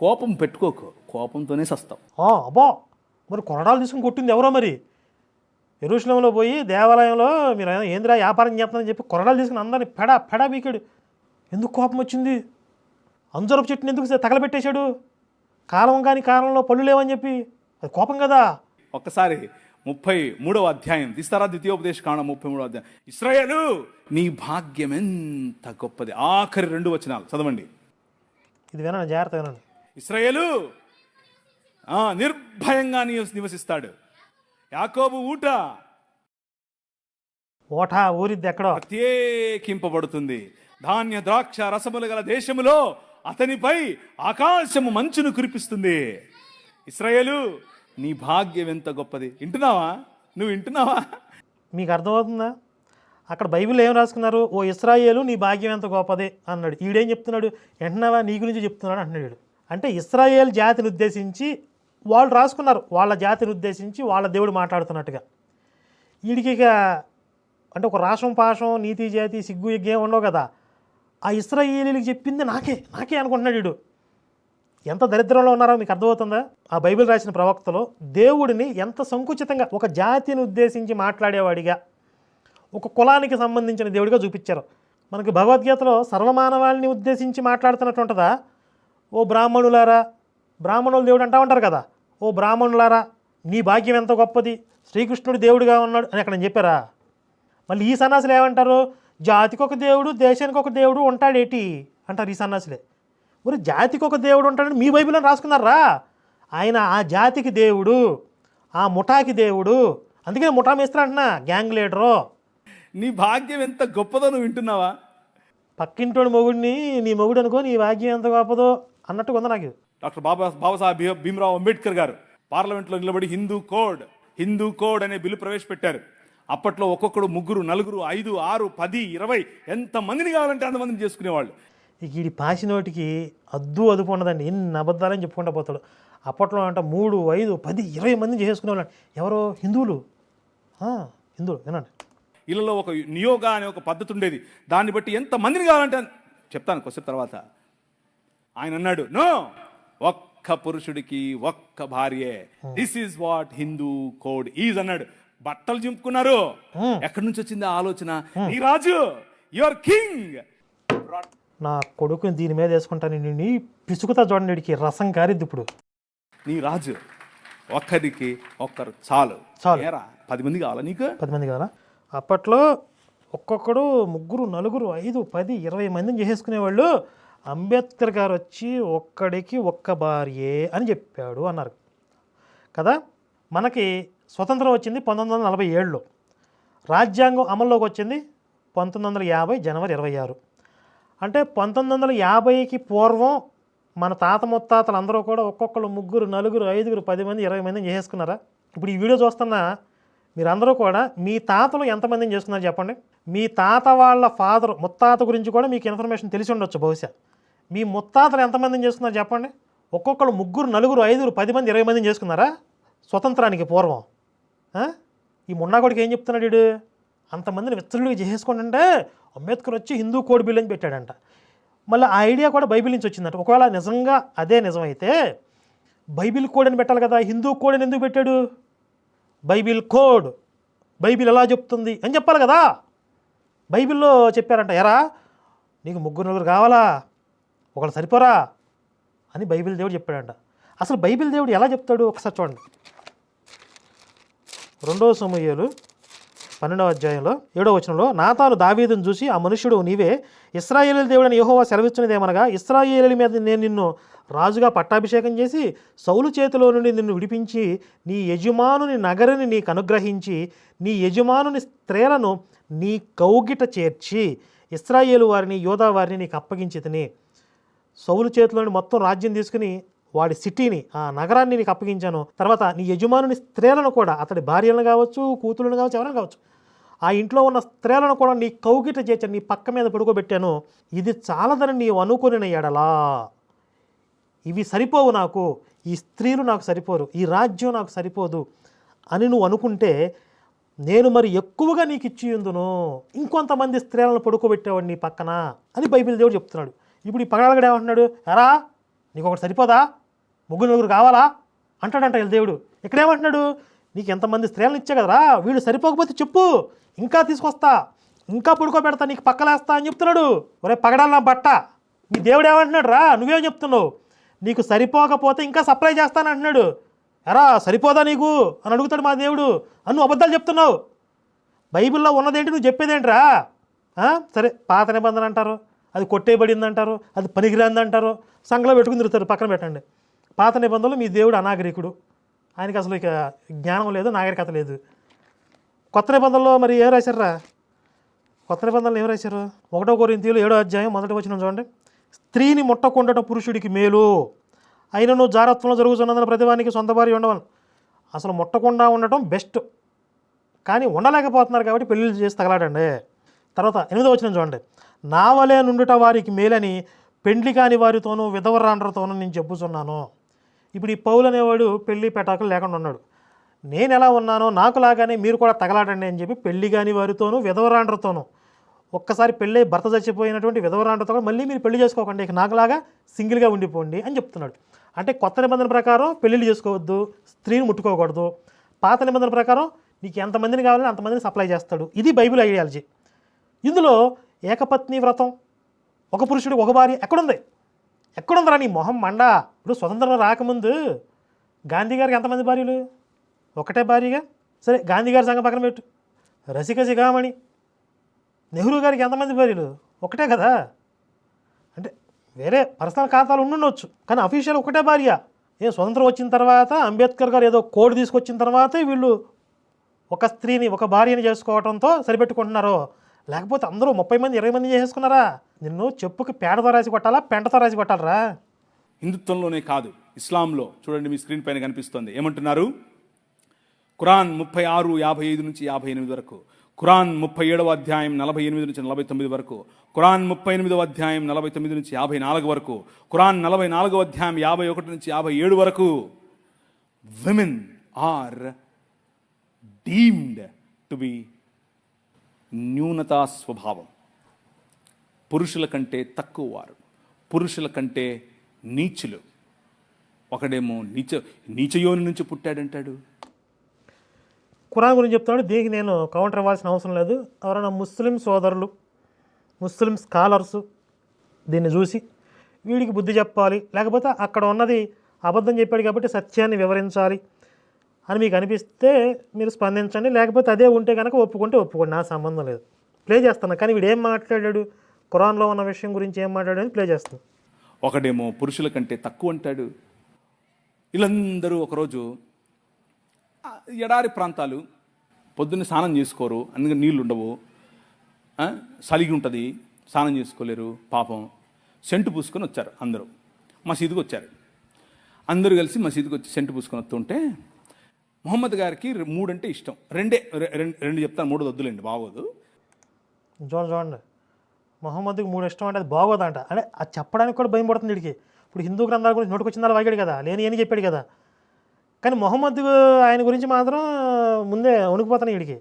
కోపం పెట్టుకోకు, కోపంతోనే సస్తావు. అబ్బా, మరి కొరడాలు తీసుకుని కొట్టింది ఎవరో మరి? యెరూషలేములో పోయి దేవాలయంలో మీరు ఏంద్రా వ్యాపారం చేస్తానని చెప్పి కొరడాలు తీసుకుని అందరిని పెడా బీకాడు. ఎందుకు కోపం వచ్చింది? అంజరపు చెట్టుని ఎందుకు తగలబెట్టేశాడు? కాలం కాని కాలంలో పళ్ళు లేవని చెప్పి, అది కోపం కదా. ఒక్కసారి 33వ అధ్యాయం తీస్తారా? ద్వితీయోపదేశ కాండం 33వ అధ్యాయం. ఇశ్రాయేలు నీ భాగ్యం ఎంత గొప్పది. ఆఖరి 2 వచనాలు చదవండి. ఇది వినండి, జాగ్రత్త వినండి. ఇశ్రాయేలు నిర్భయంగా నివసిస్తాడు. యాకోబు ఓట ఊరిద్ది ఎక్కడో, ప్రత్యేకింపబడుతుంది. ధాన్య ద్రాక్ష రసములు గల దేశములో అతనిపై ఆకాశము మంచును కురిపిస్తుంది. ఇశ్రాయేలు నీ భాగ్యం ఎంత గొప్పది. వింటున్నావా? నువ్వు వింటున్నావా? మీకు అర్థమవుతుందా? అక్కడ బైబిల్ ఏం రాసుకున్నారు? ఓ ఇశ్రాయేలు నీ భాగ్యం ఎంత గొప్పది అన్నాడు. ఈడేం చెప్తున్నాడు? వింటున్నావా, నీ గురించి చెప్తున్నాడు అంటున్నాడు. అంటే ఇశ్రాయేల్ జాతిని ఉద్దేశించి వాళ్ళు రాసుకున్నారు, వాళ్ళ జాతిని ఉద్దేశించి వాళ్ళ దేవుడు మాట్లాడుతున్నట్టుగా. వీడికి అంటే ఒక రాష్ట్రం పాశం నీతి జాతి సిగ్గు ఎగ్గేం ఉండవు కదా. ఆ ఇశ్రాయేలీలకు చెప్పింది నాకే అనుకుంటున్నాడు వీడు. ఎంత దరిద్రంలో ఉన్నారో మీకు అర్థమవుతుందా? ఆ బైబిల్ రాసిన ప్రవక్తలో దేవుడిని ఎంత సంకుచితంగా ఒక జాతిని ఉద్దేశించి మాట్లాడేవాడిగా, ఒక కులానికి సంబంధించిన దేవుడిగా చూపించారు. మనకి భగవద్గీతలో సర్వమానవాళిని ఉద్దేశించి మాట్లాడుతున్నట్టు ఉంటుందా? ఓ బ్రాహ్మణులారా, బ్రాహ్మణులు దేవుడు అంటూ ఉంటారు కదా, ఓ బ్రాహ్మణులారా నీ భాగ్యం ఎంత గొప్పది, శ్రీకృష్ణుడు దేవుడిగా ఉన్నాడు అని అక్కడ చెప్పారా? మళ్ళీ ఈ సన్నాసులు ఏమంటారు? జాతికి ఒక దేవుడు దేశానికి ఒక దేవుడు ఉంటాడేటి అంటారు ఈ సన్నాసులే. మరి జాతికి ఒక దేవుడు ఉంటాడని మీ బైబిల్లో రాసుకున్నారా? ఆయన ఆ జాతికి దేవుడు, ఆ ముఠాకి దేవుడు. అందుకే ముఠా మేస్త్రి అంటున్నా, గ్యాంగ్ లీడరు. నీ భాగ్యం ఎంత గొప్పదో నువ్వు వింటున్నావా? పక్కింటోడి మొగుడిని నీ మొగుడు అనుకో, నీ భాగ్యం ఎంత గొప్పదో అన్నట్టుగా ఉంది నాకు. డాక్టర్ బాబాసాహెబ్ భీమ్రావ్ అంబేద్కర్ గారు పార్లమెంట్లో నిలబడి హిందూ కోడ్ అనే బిల్లు ప్రవేశపెట్టారు. అప్పట్లో ఒక్కొక్కడు 3, 4, 5, 6, 10, 20 ఎంత మందిని కావాలంటే అంతమందిని చేసుకునేవాళ్ళు. వీడి పాసినోటికి అదుపు ఉండదండి, ఎన్ని అబద్ధాలని చెప్పుకుంటూ పోతాడు. అప్పట్లో అంట 3, 5, 10, 20 మందిని చేసుకునేవాళ్ళు. ఎవరో హిందువులు వినండి. ఇళ్ళలో ఒక నియోగ అనే ఒక పద్ధతి ఉండేది. దాన్ని బట్టి ఎంత మందిని కావాలంటే చెప్తాను కొద్దిసేపు తర్వాత. ఆయన అన్నాడు, నో, ఒక్క పురుషుడికి ఒక్క భార్యే. This is what Hindu code is అన్నాడు. బట్టలు చింపుకున్నారు. ఎక్కడి నుంచి వచ్చింది ఆ ఆలోచన? నీ రాజు, యువర్ కింగ్. నా కొడుకుని దీని మీద వేసుకుంటాను, నీ పిసుకుతా చూడండి, వీడికి రసం కారిద్ది. ఇప్పుడు నీ రాజు ఒక్కరికి ఒక్కరు చాలు. 10 మంది కావాలా నీకు? 10 మంది కావాలా? అప్పట్లో ఒక్కొక్కడు 3, 4, 5, 10, 20 మందిని చేసేసుకునేవాళ్ళు. అంబేద్కర్ గారు వచ్చి ఒక్కడికి ఒక్క భార్యే అని చెప్పాడు అన్నారు కదా. మనకి స్వతంత్రం వచ్చింది 1947లో, రాజ్యాంగం అమల్లోకి వచ్చింది 1950 జనవరి 26. అంటే 1950కి పూర్వం మన తాత ముత్తాతలు అందరూ కూడా ఒక్కొక్కరు 3, 4, 5, 10 మంది 20 మందిని చేసేసుకున్నారా? ఇప్పుడు ఈ వీడియో చూస్తున్న మీరందరూ కూడా మీ తాతలు ఎంతమందిని చేసుకున్నారు చెప్పండి. మీ తాత వాళ్ళ ఫాదర్ ముత్తాత గురించి కూడా మీకు ఇన్ఫర్మేషన్ తెలిసి ఉండొచ్చు బహుశా. మీ ముత్తాతలు ఎంతమందిని చేసుకున్నారు చెప్పండి. ఒక్కొక్కరు 3, 4, 5, 10 మంది 20 మందిని చేసుకున్నారా స్వతంత్రానికి పూర్వం? ఈ మున్నాగోడికి ఏం చెప్తున్నాడు వీడు? అంతమందిని విచ్చలుడిగా చేసేసుకోండి అంటే అంబేద్కర్ వచ్చి హిందూ కోడ్ బిల్ అని పెట్టాడంట. మళ్ళీ ఆ ఐడియా కూడా బైబిల్ నుంచి వచ్చిందంట. ఒకవేళ నిజంగా అదే నిజమైతే బైబిల్ కోడ్ అని పెట్టాలి కదా, హిందూ కోడ్ అని ఎందుకు పెట్టాడు? బైబిల్ కోడ్, బైబిల్ ఎలా చెప్తుంది అని చెప్పాలి కదా. బైబిల్లో చెప్పారంట, ఎరా నీకు 3, 4 కావాలా, ఒకళ్ళు సరిపోరా అని బైబిల్ దేవుడు చెప్పాడంట. అసలు బైబిల్ దేవుడు ఎలా చెప్తాడు ఒకసారి చూడండి. 2 సమూయేలు 12వ అధ్యాయంలో 7వ వచనంలో, నాతాను దావీదును చూసి, ఆ మనుష్యుడు నీవే, ఇశ్రాయేలు దేవుడని యెహోవా సెలవిస్తున్నదేమనగా, ఇశ్రాయేలు మీద నేను నిన్ను రాజుగా పట్టాభిషేకం చేసి సౌలు చేతిలో నుండి నిన్ను విడిపించి నీ యజమానుని నగరిని నీకు అనుగ్రహించి నీ యజమానుని స్త్రీలను నీ కౌగిట చేర్చి ఇశ్రాయేలు వారిని యోధా వారిని నీకు అప్పగించితిని. సౌలు చేతిలోని మొత్తం రాజ్యం తీసుకుని వాడి సిటీని, ఆ నగరాన్ని నీకు అప్పగించాను. తర్వాత నీ యజమానుని స్త్రీలను కూడా, అతడి భార్యలను కావచ్చు, కూతురులను కావచ్చు, ఎవరైనా కావచ్చు, ఆ ఇంట్లో ఉన్న స్త్రీలను కూడా నీ కౌగిట చేర్చాను, నీ పక్క మీద పడుకోబెట్టాను. ఇది చాలదని నీవు అనుకుని ఎడలా, ఇవి సరిపోవు నాకు, ఈ స్త్రీలు నాకు సరిపోరు, ఈ రాజ్యం నాకు సరిపోదు అని నువ్వు అనుకుంటే నేను మరి ఎక్కువగా నీకు ఇచ్చి ఉందును, ఇంకొంతమంది స్త్రీలను పడుకోబెట్టేవాడు నీ పక్కన అని బైబిల్ దేవుడు చెప్తున్నాడు. ఇప్పుడు ఈ పగడాలగడ ఏమంటున్నాడు? ఎరా నీకు ఒకటి సరిపోదా, ముగ్గురు నలుగురు కావాలా అంటాడంట వీళ్ళ దేవుడు. ఇక్కడేమంటున్నాడు, నీకు ఎంతమంది స్త్రీలను ఇచ్చా కదరా, వీళ్ళు సరిపోకపోతే చెప్పు, ఇంకా తీసుకొస్తా, ఇంకా పడుకోబెడతా, నీకు పక్కలేస్తా అని చెప్తున్నాడు. ఒరే పగడాల నా బట్ట, నీ దేవుడు ఏమంటున్నాడు రా, నువ్వేం చెప్తున్నావు, నీకు సరిపోకపోతే ఇంకా సప్లై చేస్తానంటున్నాడు. ఎరా సరిపోదా నీకు అని అడుగుతాడు మా దేవుడు, అని నువ్వు అబద్ధాలు చెప్తున్నావు. బైబిల్లో ఉన్నదేంటి, నువ్వు చెప్పేదేంట్రా? సరే పాత నిబంధన అంటారు, అది కొట్టేయబడింది అంటారు, అది పనికిరాంది అంటారు, సంఘలో పెట్టుకుని తిరుగుతారు. పక్కన పెట్టండి. పాత నిబంధనలు మీ దేవుడు అనాగరికుడు, ఆయనకి అసలు ఇక జ్ఞానం లేదు, నాగరికత లేదు. కొత్త నిబంధనలో మరి ఏం రాశారా? కొత్త నిబంధనలు ఏం రాశారు? 1 కొరింథీయులు 7వ అధ్యాయం 1వ వచనం చూడండి. స్త్రీని ముట్టకుండట పురుషుడికి మేలు, అయినను జారత్వంలో జరుగుతున్నదని ప్రతివానికి సొంత భార్య ఉండవను. అసలు ముట్టకుండా ఉండటం బెస్ట్, కానీ ఉండలేకపోతున్నారు కాబట్టి పెళ్ళిళ్ళు చేసి తగలాడండి. తర్వాత 8వ వచనం చూడండి. నా వలే నుండుట వారికి మేలని పెండ్లి కాని వారితోనూ విధవరాండ్రతోనూ నేను చెప్పుచున్నాను. ఇప్పుడు ఈ పౌలు అనేవాడు పెళ్లి పెటాకులు లేకుండా ఉన్నాడు. నేను ఎలా ఉన్నానో నాకులాగానే మీరు కూడా తగలాడండి అని చెప్పి పెళ్లి కాని వారితోనూ విధవరాండ్రతోనూ, ఒక్కసారి పెళ్ళి భర్త చచ్చిపోయినటువంటి విధవరాండ్రతో కూడా మళ్ళీ మీరు పెళ్లి చేసుకోకండి, ఇక నాకులాగా సింగిల్గా ఉండిపోండి అని చెప్తున్నాడు. అంటే కొత్త నిబంధన ప్రకారం పెళ్ళిళ్ళు చేసుకోవద్దు, స్త్రీని ముట్టుకోకూడదు. పాత నిబంధన ప్రకారం నీకు ఎంతమందిని కావాలని అంతమందిని సప్లై చేస్తాడు. ఇది బైబిల్ ఐడియాలజీ. ఇందులో ఏకపత్ని వ్రతం, ఒక పురుషుడు ఒక భార్య ఎక్కడుందిరా నీ మొహం మండా? ఇప్పుడు స్వతంత్రం రాకముందు గాంధీ గారికి ఎంతమంది భార్యలు? ఒకటే భార్యగా. సరే గాంధీ గారి సంగతి పక్కన పెట్టు. రసిక శిఖామణి నెహ్రూ గారికి ఎంతమంది భార్యలు? ఒకటే కదా. అంటే వేరే పర్సనల్ ఖాతాలు ఉండుండొచ్చు, కానీ అఫీషియల్ ఒకటే భార్య. స్వతంత్రం వచ్చిన తర్వాత అంబేద్కర్ గారు ఏదో కోడ్ తీసుకొచ్చిన తర్వాతే వీళ్ళు ఒక స్త్రీని ఒక భార్యని చేసుకోవడంతో సరిపెట్టుకుంటున్నారు. లేకపోతే అందరూ 30 మంది 20 మంది చేసుకున్నారా? నిన్ను చెప్పుకి పేడతో రాసి కొట్టాలా, పెంటతో రాసి కొట్టాలరా? హిందుత్వంలోనే కాదు, ఇస్లాంలో చూడండి, మీ స్క్రీన్ పైన కనిపిస్తుంది. ఏమంటున్నారు? ఖురాన్ 36:55 నుంచి 58 వరకు, ఖురాన్ 37వ అధ్యాయం 48 నుంచి 49 వరకు, ఖురాన్ 38వ అధ్యాయం 49 నుంచి 54 వరకు, ఖురాన్ 44వ అధ్యాయం 51 నుంచి 57 వరకు, women are deemed to be న్యూనతా స్వభావం, పురుషుల కంటే తక్కువ వారు, పురుషుల కంటే నీచులు. ఒకడేమో నీచయోని నుంచి పుట్టాడంటాడు. ఖురాన్ గురించి చెప్తున్నాడు. దీనికి నేను కౌంటర్ ఇవ్వాల్సిన అవసరం లేదు. ఎవరైనా ముస్లిం సోదరులు, ముస్లిం స్కాలర్సు దీన్ని చూసి వీడికి బుద్ధి చెప్పాలి, లేకపోతే అక్కడ ఉన్నది అబద్ధం చెప్పాడు కాబట్టి సత్యాన్ని వివరించాలి అని మీకు అనిపిస్తే మీరు స్పందించండి. లేకపోతే అదే ఉంటే కనుక ఒప్పుకుంటే ఒప్పుకోండి, నా సంబంధం లేదు. ప్లే చేస్తాను. కానీ వీడు ఏం మాట్లాడాడు, ఖురాన్లో ఉన్న విషయం గురించి ఏం మాట్లాడాడు అని ప్లే చేస్తాను. ఒకడేమో పురుషుల కంటే తక్కువ అంటాడు. వీళ్ళందరూ ఒకరోజు ఎడారి ప్రాంతాలు, పొద్దున్న స్నానం చేసుకోరు, అందుకని నీళ్ళు ఉండవు, సలిగి ఉంటుంది, స్నానం చేసుకోలేరు, పాపం సెంటు పూసుకొని వచ్చారు. అందరూ మసీదుకి వచ్చారు. అందరూ కలిసి మసీదుకి వచ్చి సెంటు పూసుకొని వస్తుంటే మొహమ్మద్ గారికి 3 అంటే ఇష్టం. రెండు చెప్తాను, 3 వద్దులేండి, బాగోదు. చూడండి, మొహమ్మద్కి 3 ఇష్టం అంటే అది బాగోదంట. అంటే అది చెప్పడానికి కూడా భయం పడుతుంది వీడికి. ఇప్పుడు హిందూ గ్రంథాల గురించి నోటుకొచ్చిందా వాగాడు కదా, లేని అని చెప్పాడు కదా. కానీ మొహమ్మద్ ఆయన గురించి మాత్రం ముందే వణుకుపోతాను వీడికి.